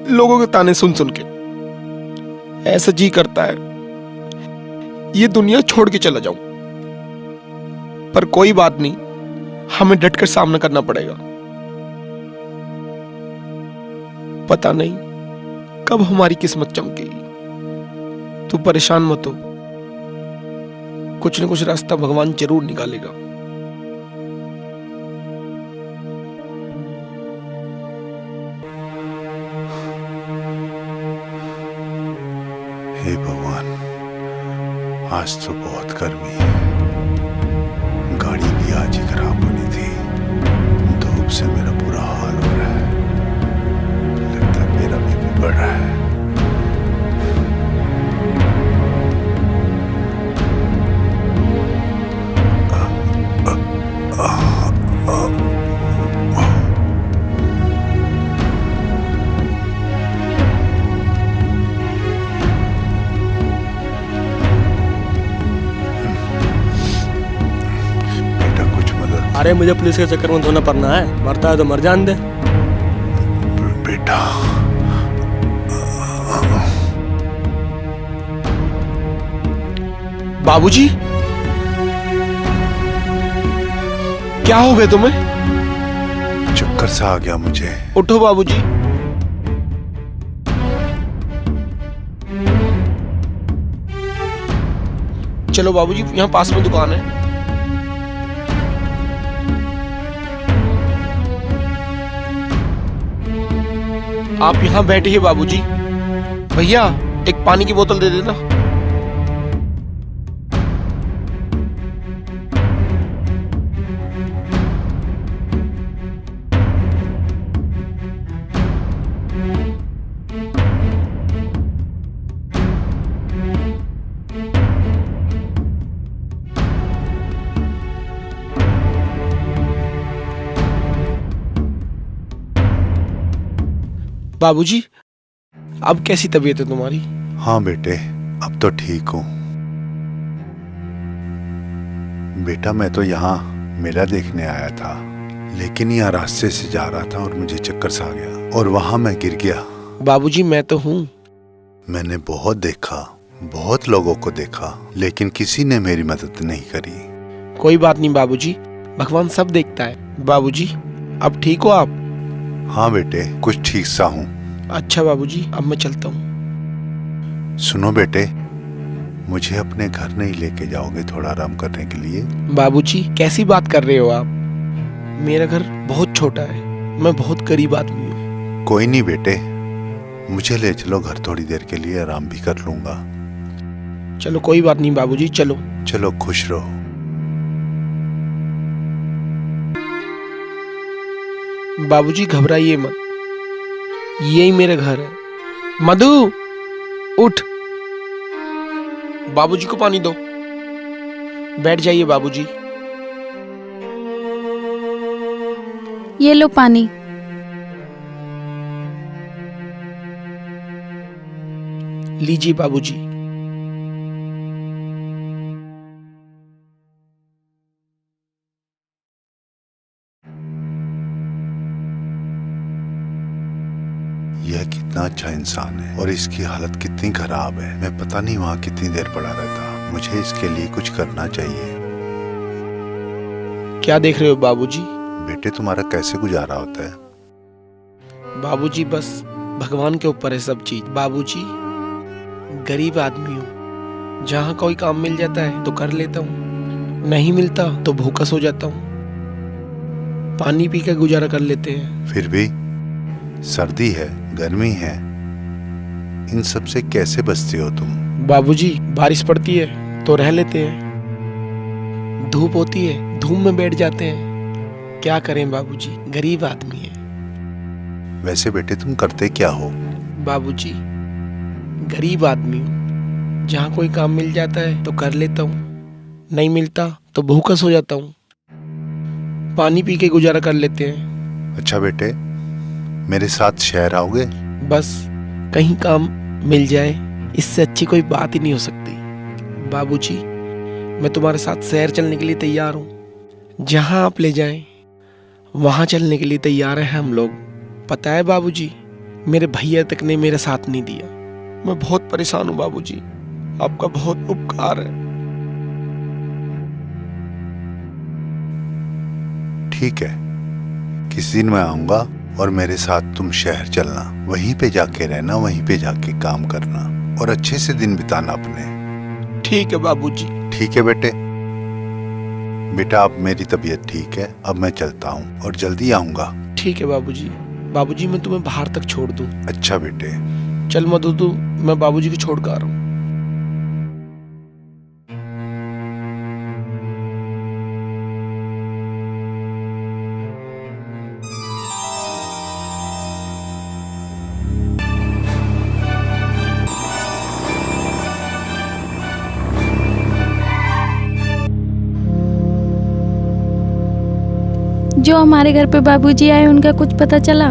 लोगों के ताने सुन सुन के। ऐसा जी करता है ये दुनिया छोड़ के चला जाऊं, पर कोई बात नहीं, हमें डटकर सामना करना पड़ेगा। पता नहीं कब हमारी किस्मत चमकेगी। तू परेशान मत हो, कुछ न कुछ रास्ता भगवान जरूर निकालेगा। हे भगवान, आज तो बहुत गर्मी है, गाड़ी भी आज ही खराब होनी थी। धूप से मेरा बुरा हाल हो रहा है, लगता है मेरा बीपी बढ़ रहा है। अरे मुझे पुलिस के चक्कर में धोना पड़ना है, मरता है तो मर जान दे। बेटा बाबूजी, क्या हो गए तुम्हें? चक्कर सा आ गया मुझे। उठो बाबूजी। चलो बाबूजी, यहाँ पास में दुकान है। आप यहाँ बैठिए बाबूजी। भैया एक पानी की बोतल दे देना। बाबूजी, अब कैसी तबीयत है तुम्हारी? हाँ बेटे, अब तो ठीक हूँ। बेटा मैं तो यहाँ मेला देखने आया था, लेकिन यहाँ रास्ते से जा रहा था और मुझे चक्कर सा आ गया और वहां मैं गिर गया। बाबूजी मैं तो हूँ। मैंने बहुत देखा, बहुत लोगों को देखा, लेकिन किसी ने मेरी मदद नहीं करी। कोई बात नहीं बाबूजी, भगवान सब देखता है। बाबूजी अब ठीक हो आप? हाँ बेटे, कुछ ठीक सा हूँ। अच्छा बाबूजी, अब मैं चलता हूँ। सुनो बेटे, मुझे अपने घर नहीं लेके जाओगे थोड़ा आराम करने के लिए? बाबूजी कैसी बात कर रहे हो आप? मेरा घर बहुत छोटा है, मैं बहुत गरीब आदमी हूँ। कोई नहीं बेटे, मुझे ले चलो घर, थोड़ी देर के लिए आराम भी कर लूंगा। चलो कोई बात नहीं बाबूजी, चलो। चलो खुश रहो। बाबूजी घबराइए मत, यही मेरा घर है। मधु उठ, बाबूजी को पानी दो। बैठ जाइए बाबूजी। ये लो पानी। लीजिए बाबूजी। यह कितना अच्छा इंसान है और इसकी हालत कितनी खराब है। मैं पता नहीं वहाँ कितनी देर पड़ा रहता। मुझे इसके लिए कुछ करना चाहिए। क्या देख रहे हो बाबूजी? बेटे तुम्हारा कैसे गुजारा होता है? बाबूजी बस भगवान के ऊपर है सब चीज। बाबूजी गरीब आदमी हूँ, जहाँ कोई काम मिल जाता है तो कर लेता हूँ, नहीं मिलता तो भूखा सो जाता हूँ। पानी पी के गुजारा कर लेते हैं। फिर भी सर्दी है, गर्मी है, इन सब से कैसे बचते हो तुम? बाबूजी बारिश पड़ती है तो रह लेते हैं, धूप होती है धूप में बैठ जाते हैं। क्या करें बाबूजी, गरीब आदमी है। वैसे बेटे तुम करते क्या हो? बाबूजी गरीब आदमी हूँ, जहाँ कोई काम मिल जाता है तो कर लेता हूँ, नहीं मिलता तो भूखा सो जाता हूँ। पानी पी के गुजारा कर लेते हैं। अच्छा बेटे, मेरे साथ शहर आओगे? बस कहीं काम मिल जाए, इससे अच्छी कोई बात ही नहीं हो सकती। बाबूजी मैं तुम्हारे साथ शहर चलने के लिए तैयार हूँ, जहाँ आप ले जाएं वहाँ चलने के लिए तैयार हैं हम लोग। पता है बाबूजी, मेरे भैया तक ने मेरा साथ नहीं दिया। मैं बहुत परेशान हूँ बाबूजी, आपका बहुत उपकार है। ठीक है, किसी दिन मैं आऊंगा और मेरे साथ तुम शहर चलना, वहीं पे जाके रहना, वहीं पे जाके काम करना और अच्छे से दिन बिताना अपने। ठीक है बाबूजी। ठीक है बेटे। बेटा अब मेरी तबीयत ठीक है, अब मैं चलता हूँ और जल्दी आऊंगा। ठीक है बाबूजी। बाबूजी मैं तुम्हें बाहर तक छोड़ दूँ? अच्छा बेटे। चल मधु, तू मैं बाबूजी को छोड़ कर आ रहा हूँ। जो हमारे घर पे बाबूजी आए उनका कुछ पता चला?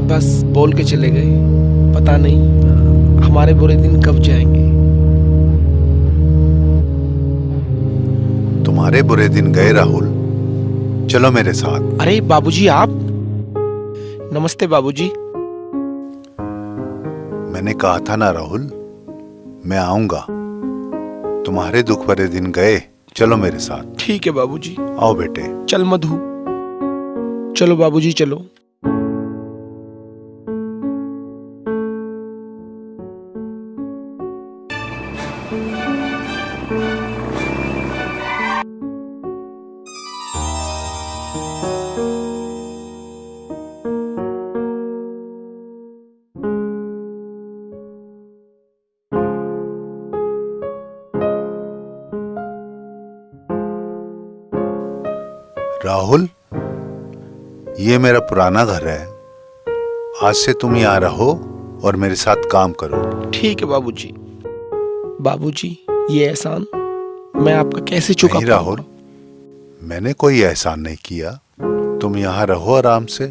बस बोल के चले गए, पता नहीं हमारे बुरे दिन कब जाएंगे। तुम्हारे बुरे दिन गए राहुल, चलो मेरे साथ। अरे बाबूजी आप? नमस्ते बाबूजी। मैंने कहा था ना राहुल, मैं आऊंगा। तुम्हारे दुख भरे दिन गए, चलो मेरे साथ। ठीक है बाबूजी। आओ बेटे। चल मधु, चलो बाबूजी चलो। राहुल, ये मेरा पुराना घर है। आज से तुम यहाँ रहो और मेरे साथ काम करो। ठीक है बाबूजी। बाबूजी, ये एहसान मैं आपका कैसे चुका नहीं राहुल, मैंने कोई एहसान नहीं किया। तुम यहाँ रहो आराम से,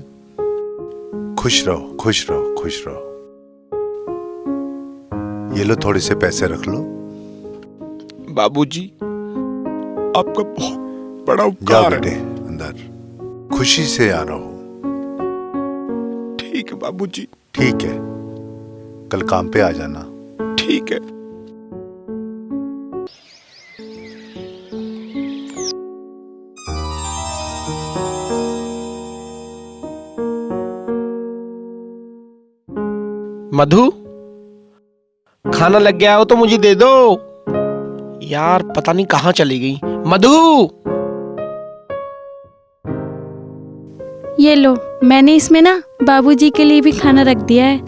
खुश रहो खुश रहो खुश रहो। ये लो थोड़े से पैसे रख लो। बाबूजी, आपका बहुत बड़ा जाओ उपकार है। बेटे अंदर, खुशी से आ रहो। ठीक है बाबूजी। ठीक है, कल काम पे आ जाना। ठीक है। मधु, खाना लग गया हो तो मुझे दे दो। यार पता नहीं कहाँ चली गई मधु। ये लो, मैंने इसमें ना बाबूजी के लिए भी खाना रख दिया है।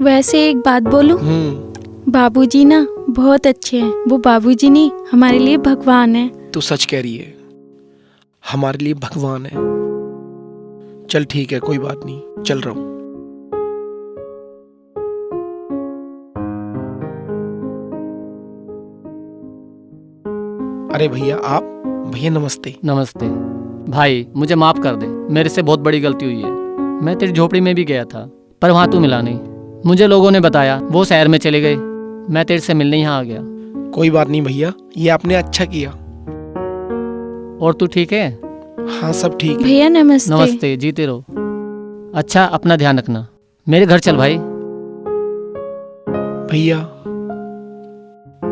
वैसे एक बात बोलूं, बाबूजी ना बहुत अच्छे हैं। वो बाबूजी नहीं, हमारे लिए भगवान है। तू सच कह रही है, हमारे लिए भगवान है। चल ठीक है, कोई बात नहीं, चल रहा हूं। अरे भैया, आप? भैया नमस्ते। नमस्ते भाई, मुझे माफ़ कर दे, मेरे से बहुत बड़ी गलती हुई है। मैं तेरी झोपड़ी में भी गया था, पर वहाँ तू मिला नहीं। मुझे लोगों ने बताया वो शहर में चले गए। मैं तेरे से मिलने यहाँ आ गया। कोई बात नहीं भैया, ये आपने अच्छा किया। और तू ठीक है? हाँ सब ठीक है। भैया नमस्ते। नमस्ते, जीते रहो। अच्छा, अपना ध्यान रखना। मेरे घर चल भाई। भैया,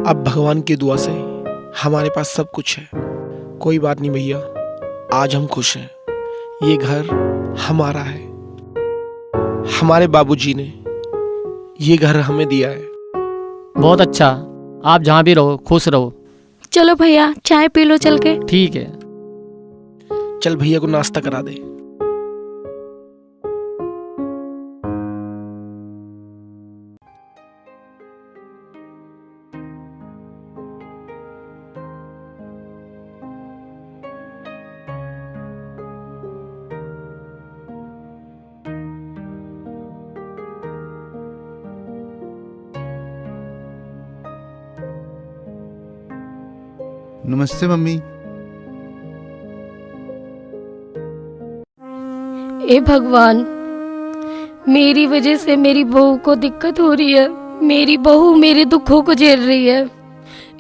अब भगवान की दुआ से हमारे पास सब कुछ है। कोई बात नहीं भैया, आज हम खुश हैं। ये घर हमारा है। हमारे बाबूजी ने ये घर हमें दिया है। बहुत अच्छा, आप जहाँ भी रहो खुश रहो। चलो भैया, चाय पी लो चल के। ठीक है। चल भैया को नाश्ता करा दे। नमस्ते मम्मी। ए भगवान, मेरी वजह से मेरी बहू को दिक्कत हो रही है। मेरी बहू मेरे दुखों को झेल रही है।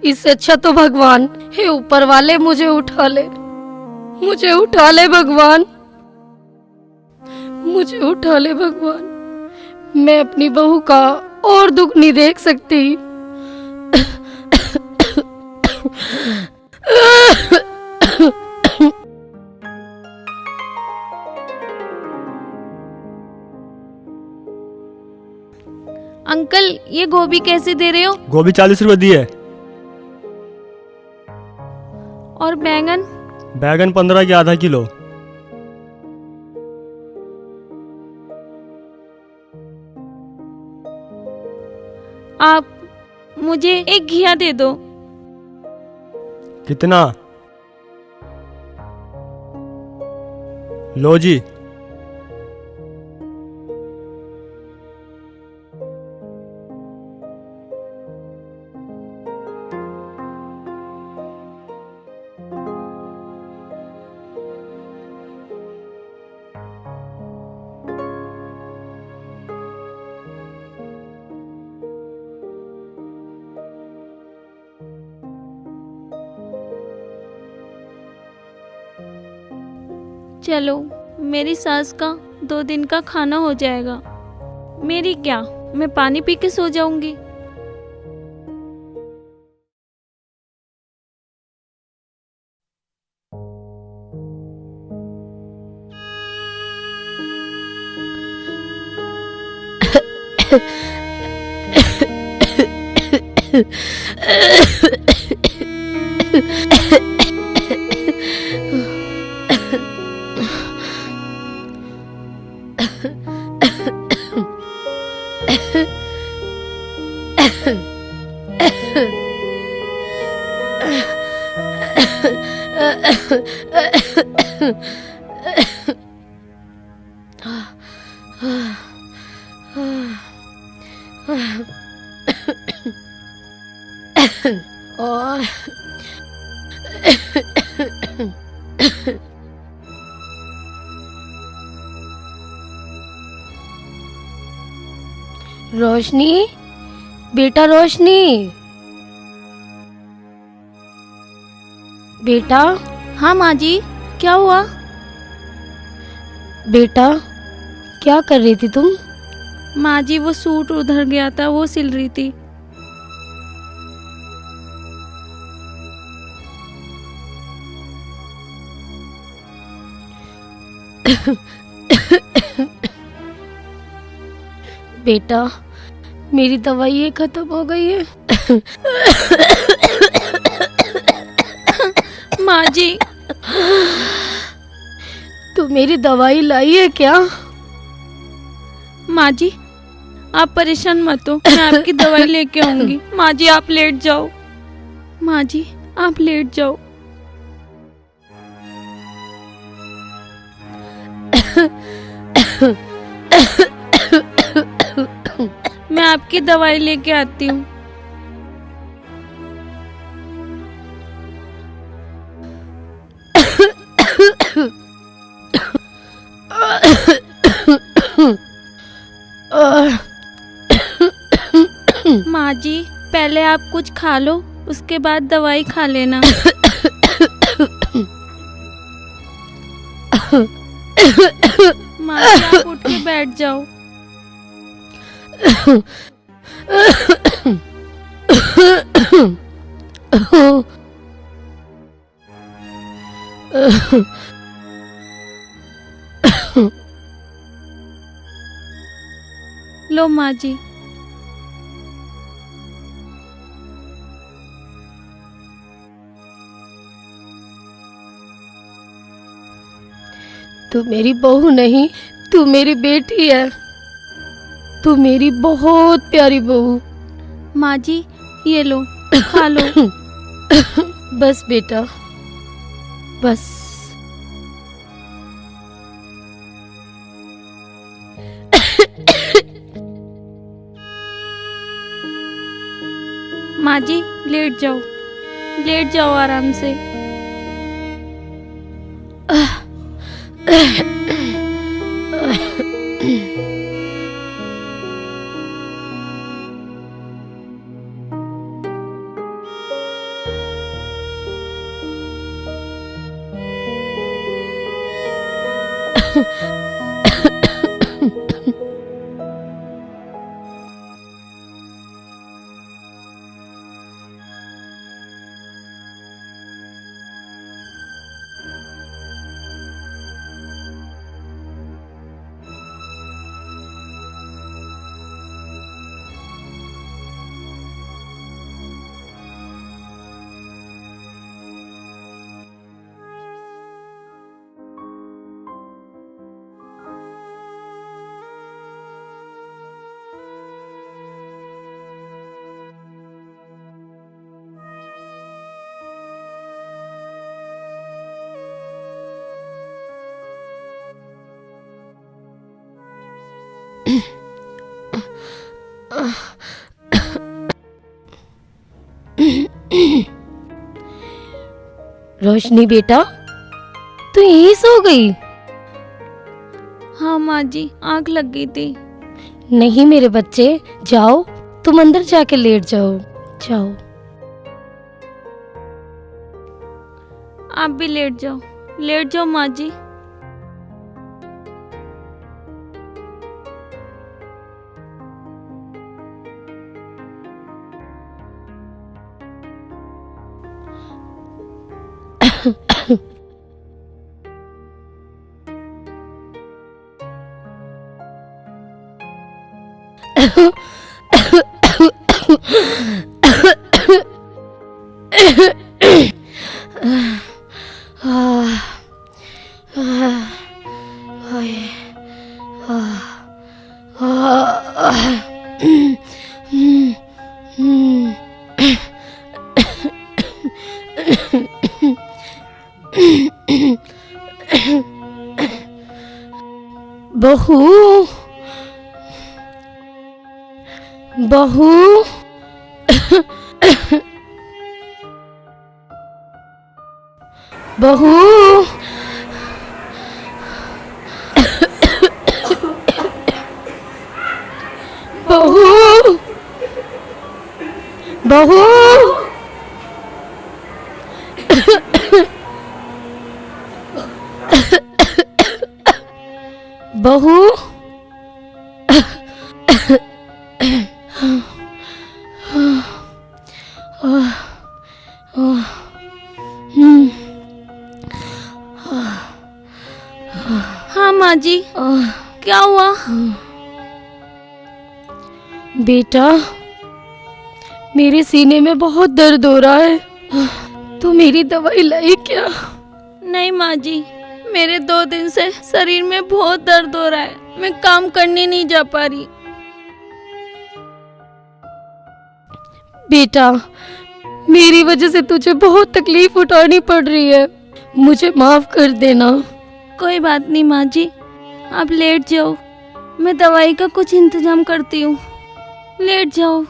इससे अच्छा तो भगवान, हे ऊपर वाले, मुझे उठा ले। मुझे उठा ले भगवान, मुझे उठा ले भगवान। मैं अपनी बहू का और दुख नहीं देख सकती। अंकल, ये गोभी कैसे दे रहे हो? गोभी 40 रुपए दी है। और बैंगन? बैगन 15 के आधा किलो। आप मुझे एक घिया दे दो। कितना? लो जी। चलो, मेरी सास का 2 दिन का खाना हो जाएगा। मेरी क्या, मैं पानी पी के सो जाऊंगी। और रोशनी, बेटा रोशनी, बेटा। हाँ माँ जी, क्या हुआ? बेटा क्या कर रही थी तुम? माँ जी वो सूट उधर गया था, वो सिल रही थी। बेटा मेरी दवाई खत्म हो गई है। माँ जी तू मेरी दवाई लाई है क्या? माँ जी आप परेशान मत हो, मैं आपकी दवाई लेके आऊंगी। माँ जी आप लेट जाओ, माँ जी आप लेट जाओ। मैं आपकी दवाई लेके आती हूँ। माँ जी पहले आप कुछ खा लो, उसके बाद दवाई खा लेना। माँ जी आप उठ के बैठ जाओ। लो माँ जी। तू मेरी बहू नहीं, तू मेरी बेटी है। तू मेरी बहुत प्यारी बहू। माँ जी ये लो खा लो। बस बेटा बस। माँ जी लेट जाओ, लेट जाओ आराम से। रोशनी बेटा तू यहीं सो गई? हाँ माँ जी आँख लग गई थी। नहीं मेरे बच्चे, जाओ तुम अंदर जाके लेट जाओ, जाओ। आप भी लेट जाओ, लेट जाओ माँ जी। बहू बहू बहू बहू बहू बहू हाँ माँ जी, क्या हुआ? बेटा, मेरे सीने में बहुत दर्द हो रहा है। तू मेरी दवाई लाई क्या? नहीं माँ जी, मेरे 2 दिन से शरीर में बहुत दर्द हो रहा है, मैं काम करने नहीं जा पा रही। बेटा, मेरी वजह से तुझे बहुत तकलीफ उठानी पड़ रही है, मुझे माफ कर देना। कोई बात नहीं माँ जी, आप लेट जाओ, मैं दवाई का कुछ इंतजाम करती हूँ। लेट जाओ।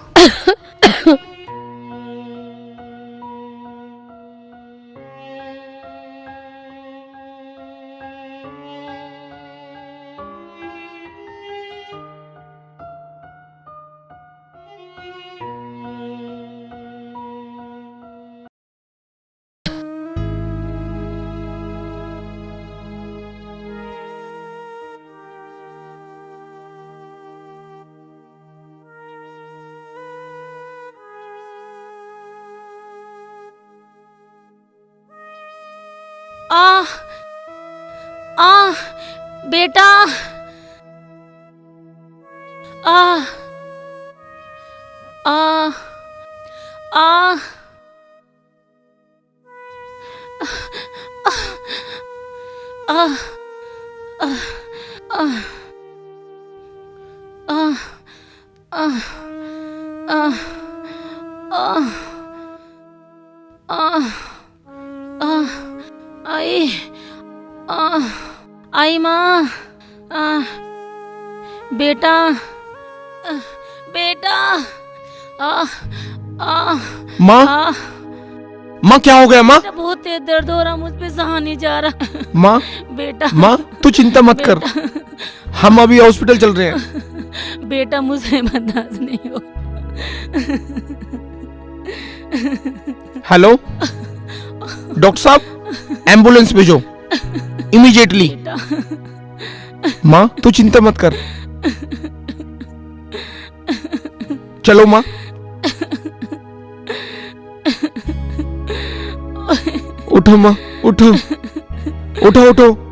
बेटा, आई माँ, बेटा, बेटा, माँ, माँ क्या हो गया माँ? बहुत तेज दर्द हो रहा, मुझ पे सहा नहीं जा रहा। माँ, बेटा, माँ तू चिंता मत कर, हम अभी हॉस्पिटल चल रहे हैं। बेटा, मुझे बर्दाश्त नहीं हो। हेलो डॉक्टर साहब, एम्बुलेंस भेजो इमीडिएटली। माँ तू चिंता मत कर, चलो माँ। उठो माँ, उठो उठो उठो।